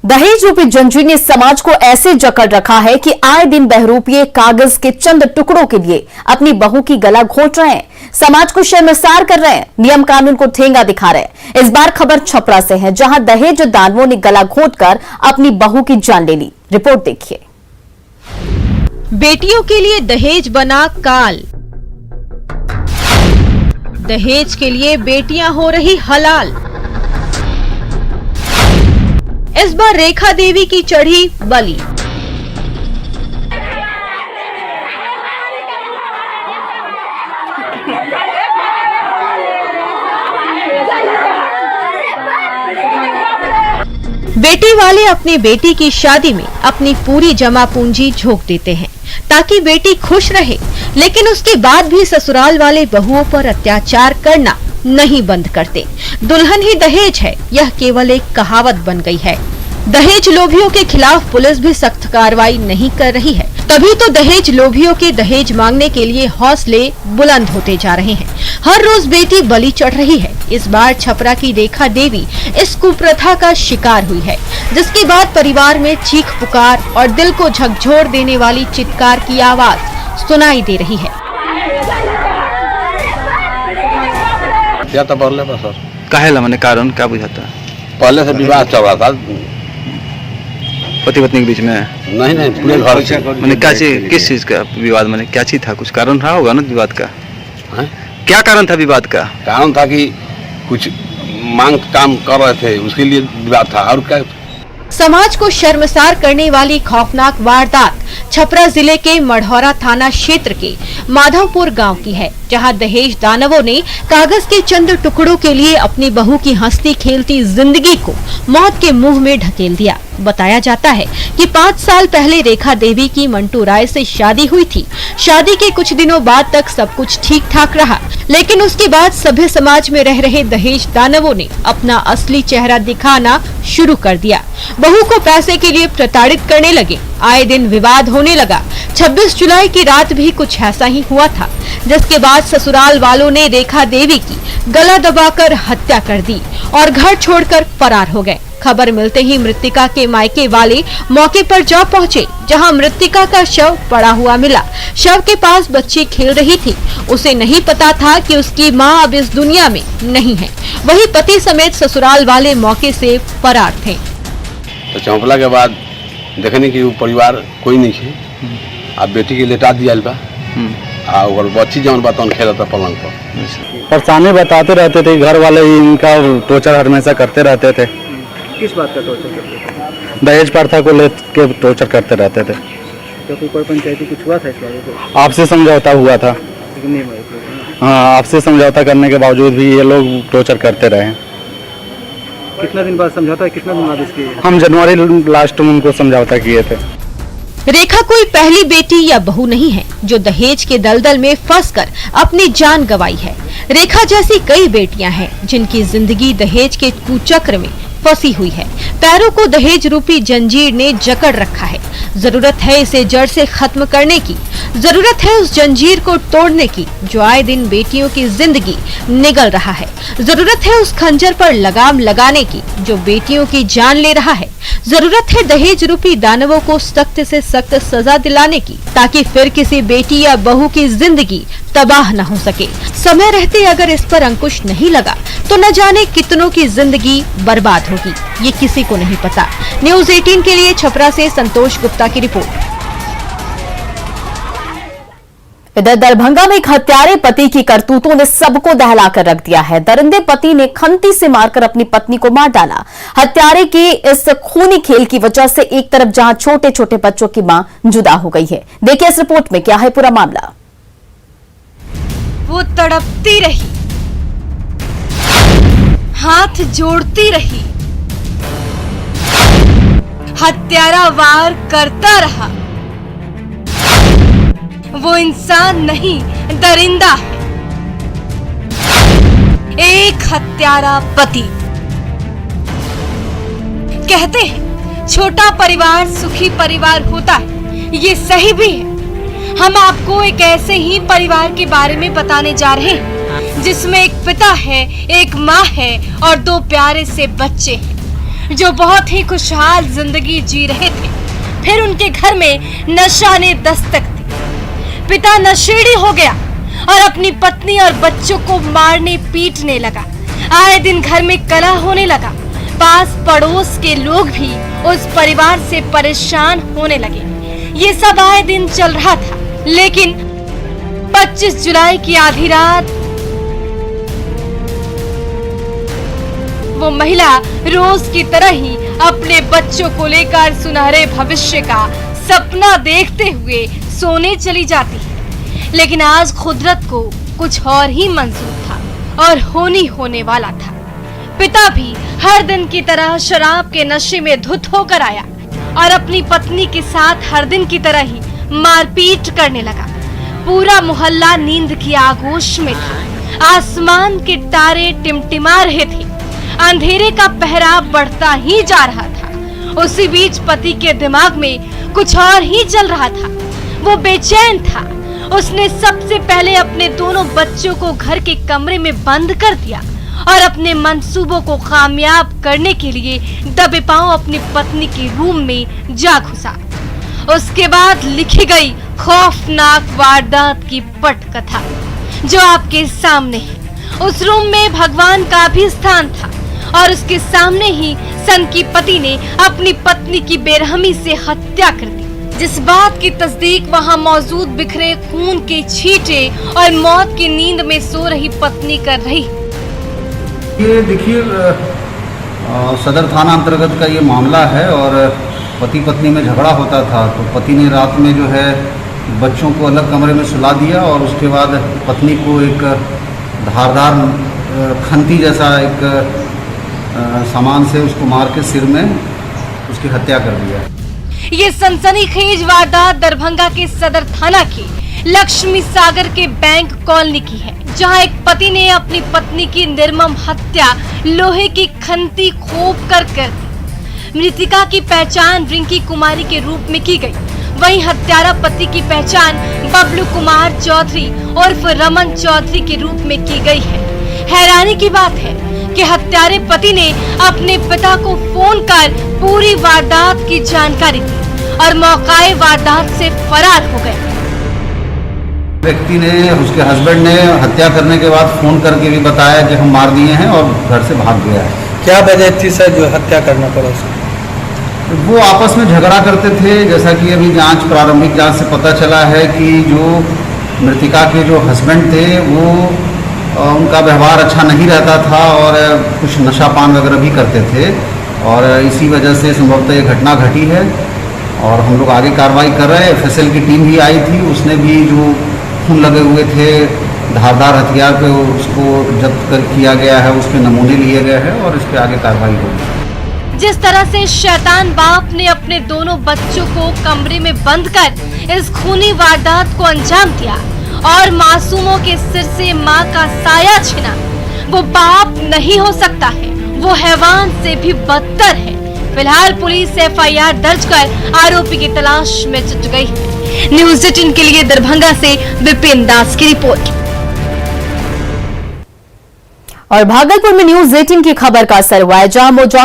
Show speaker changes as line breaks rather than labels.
दहेज रूपी जंजीर ने समाज को ऐसे जकड़ रखा है कि आए दिन बहरूपीय कागज के चंद टुकड़ों के लिए अपनी बहू की गला घोंट रहे हैं, समाज को शर्मसार कर रहे हैं, नियम कानून को ठेंगा दिखा रहे हैं। इस बार खबर छपरा से है, जहां दहेज दानवों ने गला घोंटकर अपनी बहू की जान ले ली। रिपोर्ट देखिए।
बेटियों के लिए दहेज बना काल, दहेज के लिए बेटियां हो रही हलाल। इस बार रेखा देवी की चढ़ी बलि। बेटी वाले अपनी बेटी की शादी में अपनी पूरी जमा पूंजी झोंक देते हैं ताकि बेटी खुश रहे, लेकिन उसके बाद भी ससुराल वाले बहुओं पर अत्याचार करना नहीं बंद करते। दुल्हन ही दहेज है, यह केवल एक कहावत बन गई है। दहेज लोभियों के खिलाफ पुलिस भी सख्त कार्रवाई नहीं कर रही है, तभी तो दहेज लोभियों के दहेज मांगने के लिए हौसले बुलंद होते जा रहे हैं। हर रोज बेटी बलि चढ़ रही है। इस बार छपरा की रेखा देवी इस कुप्रथा का शिकार हुई है, जिसके बाद परिवार में चीख पुकार और दिल को झकझोर देने वाली चित्कार की आवाज सुनाई दे रही है।
क्या तो बोल रहे सर
काहेला मैंने कारण क्या बुझाता है?
पहले से विवाद चल रहा था
पति पत्नी के बीच में।
नहीं पूरे घर से
मैंने क्या चीज, किस चीज का विवाद, मैंने क्या चीज था? कुछ कारण रहा होगा ना विवाद का?
है?
क्या कारण था विवाद का?
कारण था कि कुछ मांग काम कर रहे थे, उसके लिए विवाद था। और क्या?
समाज को शर्मसार करने वाली खौफनाक वारदात छपरा जिले के मढ़ौरा थाना क्षेत्र के माधवपुर गांव की है, जहां दहेज दानवों ने कागज के चंद टुकड़ों के लिए अपनी बहू की हंसती खेलती जिंदगी को मौत के मुंह में ढकेल दिया। बताया जाता है कि 5 साल पहले रेखा देवी की मंटू राय से शादी हुई थी। शादी के कुछ दिनों बाद तक सब कुछ ठीक ठाक रहा, लेकिन उसके बाद सभ्य समाज में रह रहे दहेज दानवों ने अपना असली चेहरा दिखाना शुरू कर दिया। बहू को पैसे के लिए प्रताड़ित करने लगे। आए दिन विवाद होने लगा। 26 जुलाई की रात भी कुछ ऐसा ही हुआ था, जिसके बाद ससुराल वालों ने रेखा देवी की गला दबाकर हत्या कर दी और घर छोड़कर फरार हो गए। खबर मिलते ही मृतिका के मायके वाले मौके पर जा पहुंचे, जहां मृतिका का शव पड़ा हुआ मिला। शव के पास बच्ची खेल रही थी। उसे नहीं पता था कि उसकी मां अब इस दुनिया में नहीं है। वहीं पति समेत ससुराल वाले मौके से फरार थे।
तो चौंपला के बाद देखने की परिवार कोई नहीं है। अब बेटी के लेटा दिया बा और बच्ची जौन बात खेलता पलंग पर।
परेशानी बताते रहते थे, घर वाले ही इनका टॉर्चर हमेशा करते रहते थे।
किस बात का टॉर्चर करते थे?
दहेज प्रथा को लेकर टॉर्चर करते रहते थे।
तो कोई पंचायती कुछ हुआ था इस बारे में?
आपसे समझौता हुआ था। हाँ, आपसे समझौता करने के बावजूद भी ये लोग टॉर्चर करते रहे।
कितना दिन बाद समझौता, कितना दिन बाद इसकी?
हम जनवरी लास्ट में उनको समझौता किए थे।
रेखा कोई पहली बेटी या बहू नहीं है जो दहेज के दलदल में फंसकर अपनी जान गंवाई है। रेखा जैसी कई बेटियां हैं जिनकी जिंदगी दहेज के कुचक्र में फंसी हुई है। पैरों को दहेज रूपी जंजीर ने जकड़ रखा है। जरूरत है इसे जड़ से खत्म करने की। जरूरत है उस जंजीर को तोड़ने की जो आए दिन बेटियों की जिंदगी निगल रहा है। जरूरत है उस खंजर पर लगाम लगाने की जो बेटियों की जान ले रहा है। जरूरत है दहेज रूपी दानवों को सख्त से सख्त सजा दिलाने की, ताकि फिर किसी बेटी या बहू की जिंदगी तबाह न हो सके। समय रहते अगर इस पर अंकुश नहीं लगा तो न जाने कितनों की जिंदगी बर्बाद होगी, ये किसी को नहीं पता। न्यूज़ 18 के लिए छपरा से संतोष गुप्ता की रिपोर्ट।
इधर दरभंगा में एक हत्यारे पति की करतूतों ने सबको दहलाकर रख दिया है। दरिंदे पति ने खंती से मारकर अपनी पत्नी को मार डाला। हत्यारे के इस खूनी खेल की वजह से एक तरफ जहां छोटे छोटे बच्चों की मां जुदा हो गई है। देखिए इस रिपोर्ट में क्या है पूरा मामला।
वो तड़पती रही, हाथ जोड़ती रही, हत्यारा वार करता रहा। वो इंसान नहीं, दरिंदा है। एक हत्यारा पति। कहते हैं छोटा परिवार सुखी परिवार होता है, ये सही भी है। हम आपको एक ऐसे ही परिवार के बारे में बताने जा रहे हैं जिसमें एक पिता है, एक माँ है और 2 प्यारे से बच्चे हैं। जो बहुत ही खुशहाल जिंदगी जी रहे थे, फिर उनके घर में नशा ने दस्तक दी। पिता नशेड़ी हो गया और अपनी पत्नी और बच्चों को मारने पीटने लगा। आए दिन घर में कलह होने लगा। पास पड़ोस के लोग भी उस परिवार से परेशान होने लगे। ये सब आए दिन चल रहा था, लेकिन 25 जुलाई की आधी रात वो महिला रोज की तरह ही अपने बच्चों को लेकर सुनहरे भविष्य का सपना देखते हुए सोने चली जाती है। लेकिन आज कुदरत को कुछ और ही मंजूर था और होने वाला था। पिता भी हर दिन की तरह शराब के नशे में धुत होकर आया और अपनी पत्नी के साथ हर दिन की तरह ही मारपीट करने लगा। पूरा मोहल्ला नींद की आगोश में था। आसमान के तारे टिमटिमा रहे थे। अंधेरे का पहरा बढ़ता ही जा रहा था। उसी बीच पति के दिमाग में कुछ और ही चल रहा था। वो बेचैन था। उसने सबसे पहले अपने दोनों बच्चों को घर के कमरे में बंद कर दिया और अपने मंसूबों को कामयाब करने के लिए दबे पांव अपनी पत्नी के रूम में जा घुसा। उसके बाद लिखी गई खौफनाक वारदात की पटकथा जो आपके सामने है। उस रूम में भगवान का भी स्थान था और उसके सामने ही सन की पति ने अपनी पत्नी की बेरहमी से हत्या कर दी, जिस बात की तस्दीक वहां मौजूद बिखरे खून के छींटे और मौत की नींद में सो रही पत्नी कर रही।
ये देखिए सदर थाना अंतर्गत का ये मामला है और पति पत्नी में झगड़ा होता था। तो पति ने रात में जो है बच्चों को अलग कमरे में सुला दिया और उसके बाद पत्नी को एक धारदार खंती जैसा एक सामान से उसको मार के सिर में उसकी हत्या कर दिया।
ये सनसनीखेज वारदात दरभंगा के सदर थाना के लक्ष्मी सागर के बैंक कॉलोनी की है, जहां एक पति ने अपनी पत्नी की निर्मम हत्या लोहे की खंती खोप कर दी। मृतिका की पहचान रिंकी कुमारी के रूप में की गई। वहीं हत्यारा पति की पहचान बबलू कुमार चौधरी उर्फ रमन चौधरी के रूप में की गई है। हैरानी की बात है कि हत्यारे पति ने अपने पिता को फोन कर पूरी वारदात की जानकारी दी और मौकाए वारदात से फरार हो गए।
व्यक्ति ने उसके हस्बैंड ने हत्या करने के बाद फोन करके भी बताया कि हम मार दिए हैं और घर से भाग गया है।
क्या वजह थी सर जो हत्या करना पड़ा उसको?
वो आपस में झगड़ा करते थे। जैसा कि अभी प्रारंभिक जांच से पता चला है कि जो मृतिका के जो हस्बैंड थे वो उनका व्यवहार अच्छा नहीं रहता था और कुछ नशा पान वगैरह भी करते थे और इसी वजह से संभवतः ये घटना घटी है और हम लोग आगे कार्रवाई कर रहे हैं। एफएसएल की टीम भी आई थी, उसने भी जो खून लगे हुए थे धारदार हथियार पे उसको जब्त किया गया है, उसके नमूने लिए गए हैं और इस पे आगे कार्रवाई होगी।
जिस तरह से शैतान बाप ने अपने दोनों बच्चों को कमरे में बंद कर इस खूनी वारदात को अंजाम दिया और मासूमों के सिर से मां का साया छीना, वो बाप नहीं हो सकता है, वो हैवान से भी बदतर है। फिलहाल पुलिस एफआईआर दर्ज कर आरोपी की तलाश में जुट गई है। न्यूज़ 18 के लिए दरभंगा से विपिन दास की रिपोर्ट।
और भागलपुर में न्यूज़ 18 की खबर का असर हुआ है, जहां मुजाहिद